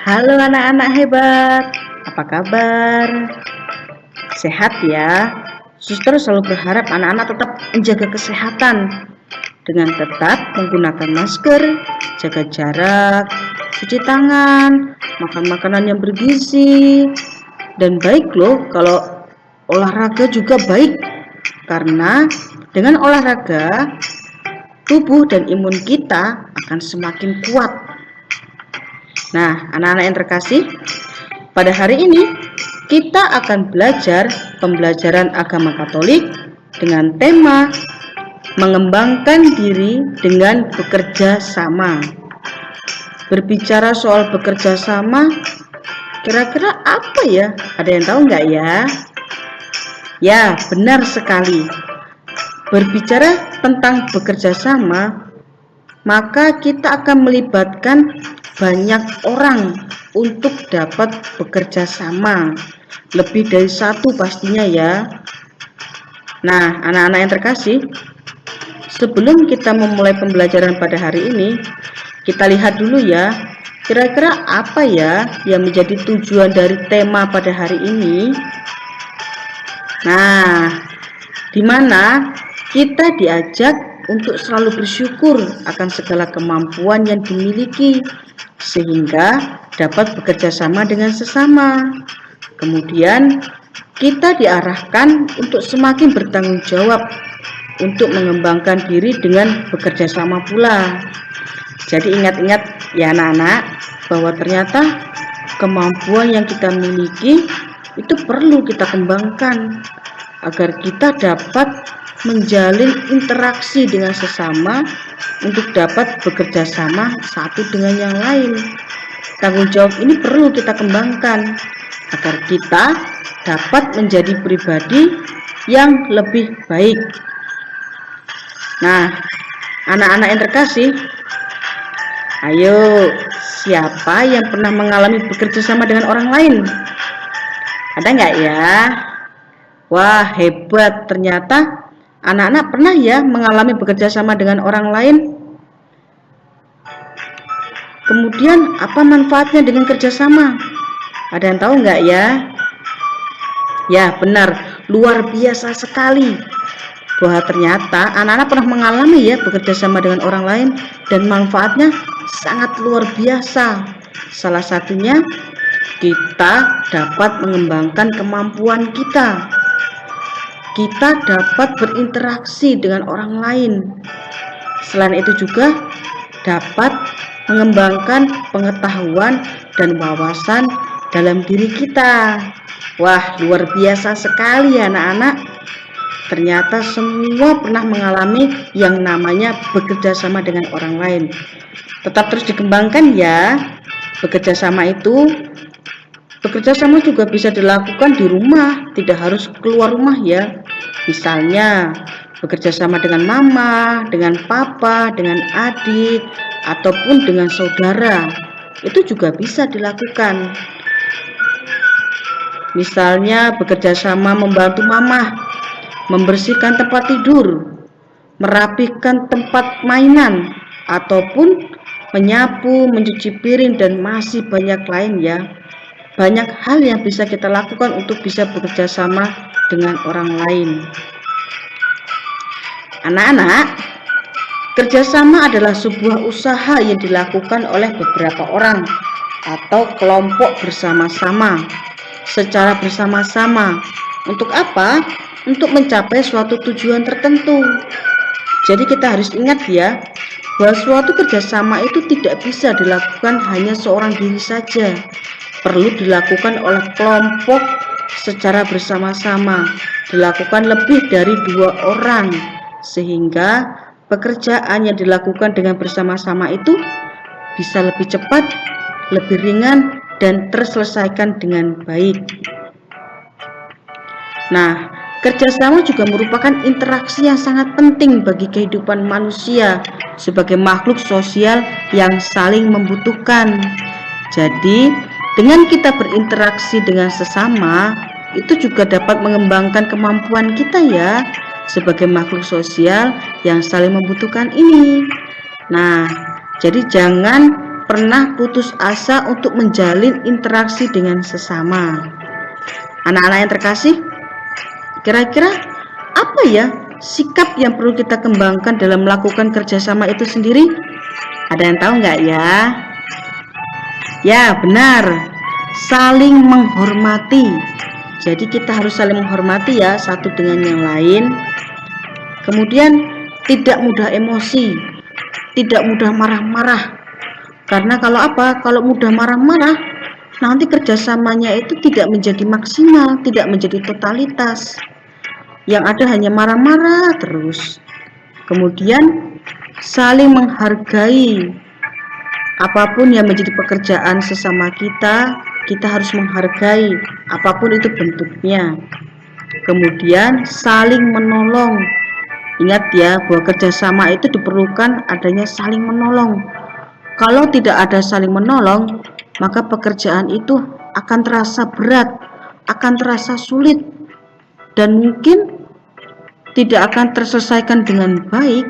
Halo anak-anak hebat, apa kabar? Sehat ya? Suster selalu berharap anak-anak tetap menjaga kesehatan dengan tetap menggunakan masker, jaga jarak, cuci tangan, makan makanan yang bergizi, dan baik loh kalau olahraga juga baik, karena dengan olahraga tubuh dan imun kita akan semakin kuat. Nah, anak-anak yang terkasih, pada hari ini kita akan belajar pembelajaran agama Katolik dengan tema mengembangkan diri dengan bekerja sama. Berbicara soal bekerja sama, kira-kira apa ya? Ada yang tahu nggak ya? Ya, benar sekali. Berbicara tentang bekerja sama, maka kita akan melibatkan banyak orang untuk dapat bekerja sama, lebih dari satu pastinya ya. Nah, anak-anak yang terkasih, sebelum kita memulai pembelajaran pada hari ini, kita lihat dulu ya, kira-kira apa ya yang menjadi tujuan dari tema pada hari ini. Nah, di mana kita diajak untuk selalu bersyukur akan segala kemampuan yang dimiliki, sehingga dapat bekerja sama dengan sesama. Kemudian kita diarahkan untuk semakin bertanggung jawab untuk mengembangkan diri dengan bekerja sama pula. Jadi ingat-ingat ya anak-anak, bahwa ternyata kemampuan yang kita miliki itu perlu kita kembangkan agar kita dapat menjalin interaksi dengan sesama untuk dapat bekerja sama satu dengan yang lain. Tanggung jawab ini perlu kita kembangkan agar kita dapat menjadi pribadi yang lebih baik. Nah, anak-anak yang terkasih, ayo, siapa yang pernah mengalami bekerja sama dengan orang lain? Ada nggak ya? Wah, hebat, ternyata anak-anak pernah ya mengalami bekerja sama dengan orang lain. Kemudian apa manfaatnya dengan kerjasama? Ada yang tahu nggak ya? Ya benar, luar biasa sekali. Bahwa ternyata anak-anak pernah mengalami ya bekerja sama dengan orang lain dan manfaatnya sangat luar biasa. Salah satunya kita dapat mengembangkan kemampuan kita. Kita dapat berinteraksi dengan orang lain. Selain itu juga dapat mengembangkan pengetahuan dan wawasan dalam diri kita. Wah, luar biasa sekali ya anak-anak. Ternyata semua pernah mengalami yang namanya bekerja sama dengan orang lain. Tetap terus dikembangkan ya. Bekerja sama juga bisa dilakukan di rumah, tidak harus keluar rumah ya. Misalnya bekerja sama dengan mama, dengan papa, dengan adik, ataupun dengan saudara. Itu juga bisa dilakukan. Misalnya bekerja sama membantu mama membersihkan tempat tidur, merapikan tempat mainan, ataupun menyapu, mencuci piring, dan masih banyak lain ya. Banyak hal yang bisa kita lakukan untuk bisa bekerja sama dengan orang lain. Anak-anak, kerjasama adalah sebuah usaha yang dilakukan oleh beberapa orang atau kelompok bersama-sama, secara bersama-sama. Untuk apa? Untuk mencapai suatu tujuan tertentu. Jadi kita harus ingat ya, bahwa suatu kerjasama itu tidak bisa dilakukan hanya seorang diri saja. Perlu dilakukan oleh kelompok secara bersama-sama, dilakukan lebih dari 2 orang, sehingga pekerjaan yang dilakukan dengan bersama-sama itu bisa lebih cepat, lebih ringan, dan terselesaikan dengan baik. Nah, kerjasama juga merupakan interaksi yang sangat penting bagi kehidupan manusia sebagai makhluk sosial yang saling membutuhkan. Jadi, dengan kita berinteraksi dengan sesama, itu juga dapat mengembangkan kemampuan kita ya, sebagai makhluk sosial yang saling membutuhkan ini. Nah, jadi jangan pernah putus asa untuk menjalin interaksi dengan sesama. Anak-anak yang terkasih, kira-kira apa ya sikap yang perlu kita kembangkan dalam melakukan kerjasama itu sendiri? Ada yang tahu nggak ya? Ya, benar, saling menghormati. Jadi kita harus saling menghormati ya satu dengan yang lain. Kemudian tidak mudah emosi, tidak mudah marah-marah. Karena kalau apa? Kalau mudah marah-marah, nanti kerjasamanya itu tidak menjadi maksimal, tidak menjadi totalitas. Yang ada hanya marah-marah terus. Kemudian saling menghargai. Apapun yang menjadi pekerjaan sesama kita harus menghargai apapun itu bentuknya. Kemudian saling menolong. Ingat ya, bahwa kerjasama itu diperlukan adanya saling menolong. Kalau tidak ada saling menolong, maka pekerjaan itu akan terasa berat, akan terasa sulit, dan mungkin tidak akan terselesaikan dengan baik.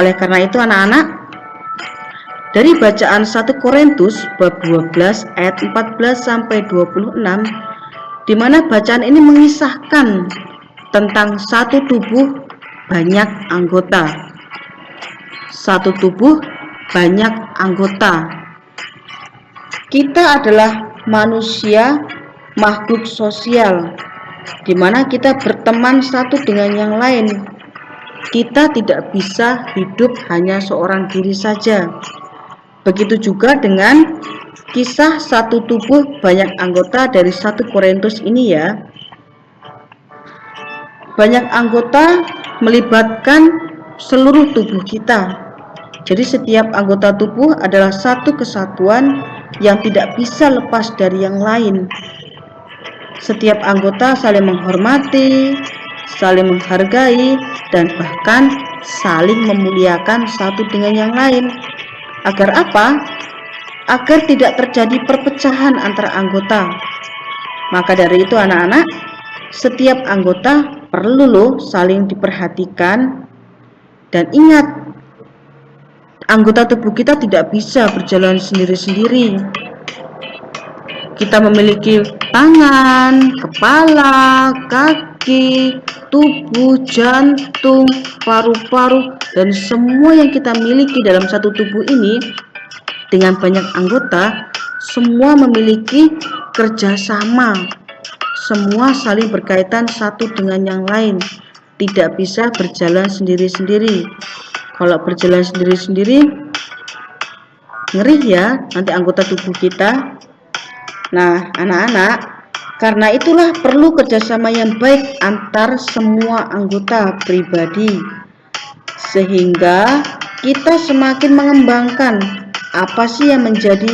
Oleh karena itu anak-anak, dari bacaan 1 Korintus bab 12 ayat 14 sampai 26, di mana bacaan ini mengisahkan tentang satu tubuh banyak anggota. Satu tubuh banyak anggota. Kita adalah manusia makhluk sosial, di mana kita berteman satu dengan yang lain. Kita tidak bisa hidup hanya seorang diri saja. Begitu juga dengan kisah satu tubuh banyak anggota dari 1 Korintus ini ya. Banyak anggota melibatkan seluruh tubuh kita. Jadi setiap anggota tubuh adalah satu kesatuan yang tidak bisa lepas dari yang lain. Setiap anggota saling menghormati, saling menghargai, dan bahkan saling memuliakan satu dengan yang lain. Agar apa? Agar tidak terjadi perpecahan antara anggota. Maka dari itu anak-anak, setiap anggota perlu loh saling diperhatikan. Dan ingat, anggota tubuh kita tidak bisa berjalan sendiri-sendiri. Kita memiliki tangan, kepala, kaki, tubuh, jantung, paru-paru, dan semua yang kita miliki dalam satu tubuh ini dengan banyak anggota, semua memiliki kerjasama. Semua saling berkaitan satu dengan yang lain, tidak bisa berjalan sendiri-sendiri. Kalau berjalan sendiri-sendiri, ngeri ya nanti anggota tubuh kita. Nah, anak-anak, karena itulah perlu kerjasama yang baik antar semua anggota pribadi, sehingga kita semakin mengembangkan apa sih yang menjadi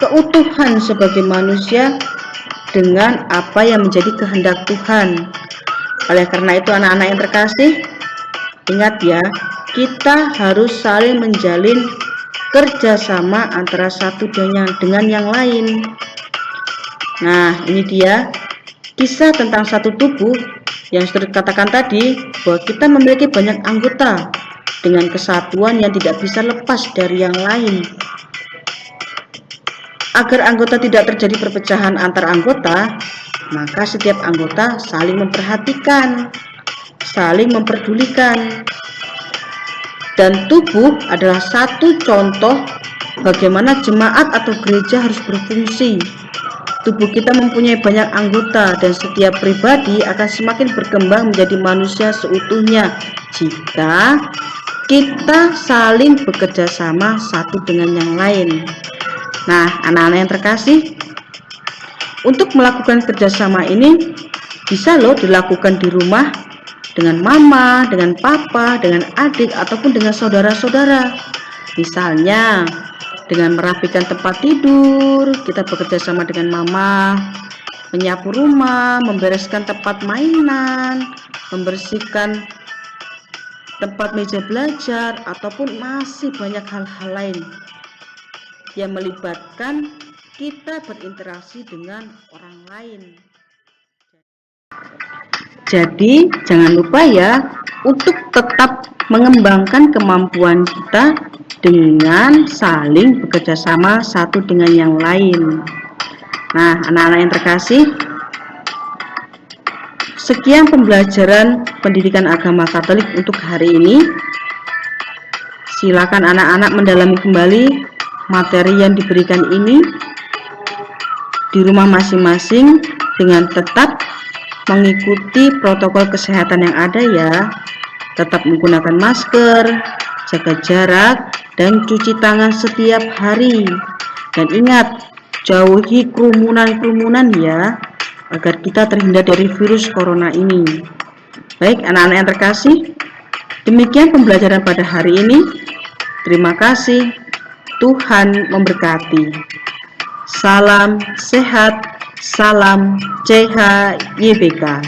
keutuhan sebagai manusia dengan apa yang menjadi kehendak Tuhan. Oleh karena itu anak-anak yang terkasih, ingat ya, kita harus saling menjalin kerjasama antara satu dengan yang lain. Nah, ini dia kisah tentang satu tubuh yang sudah dikatakan tadi, bahwa kita memiliki banyak anggota dengan kesatuan yang tidak bisa lepas dari yang lain. Agar anggota tidak terjadi perpecahan antar anggota, maka setiap anggota saling memperhatikan, saling memperdulikan. Dan tubuh adalah satu contoh bagaimana jemaat atau gereja harus berfungsi. Tubuh kita mempunyai banyak anggota dan setiap pribadi akan semakin berkembang menjadi manusia seutuhnya jika kita saling bekerja sama satu dengan yang lain. Nah, anak-anak yang terkasih, untuk melakukan kerjasama ini bisa loh dilakukan di rumah dengan mama, dengan papa, dengan adik, ataupun dengan saudara-saudara. Misalnya dengan merapikan tempat tidur, kita bekerja sama dengan mama, menyapu rumah, membereskan tempat mainan, membersihkan tempat meja belajar, ataupun masih banyak hal-hal lain yang melibatkan kita berinteraksi dengan orang lain. Jadi, jangan lupa ya untuk tetap mengembangkan kemampuan kita dengan saling bekerja sama satu dengan yang lain. Nah, anak-anak yang terkasih, sekian pembelajaran pendidikan agama Katolik untuk hari ini. Silakan anak-anak mendalami kembali materi yang diberikan ini di rumah masing-masing dengan tetap mengikuti protokol kesehatan yang ada ya. Tetap menggunakan masker, jaga jarak, dan cuci tangan setiap hari. Dan ingat, jauhi kerumunan-kerumunan ya, agar kita terhindar dari virus corona ini. Baik anak-anak yang terkasih, demikian pembelajaran pada hari ini. Terima kasih, Tuhan memberkati. Salam sehat, salam CHYBK.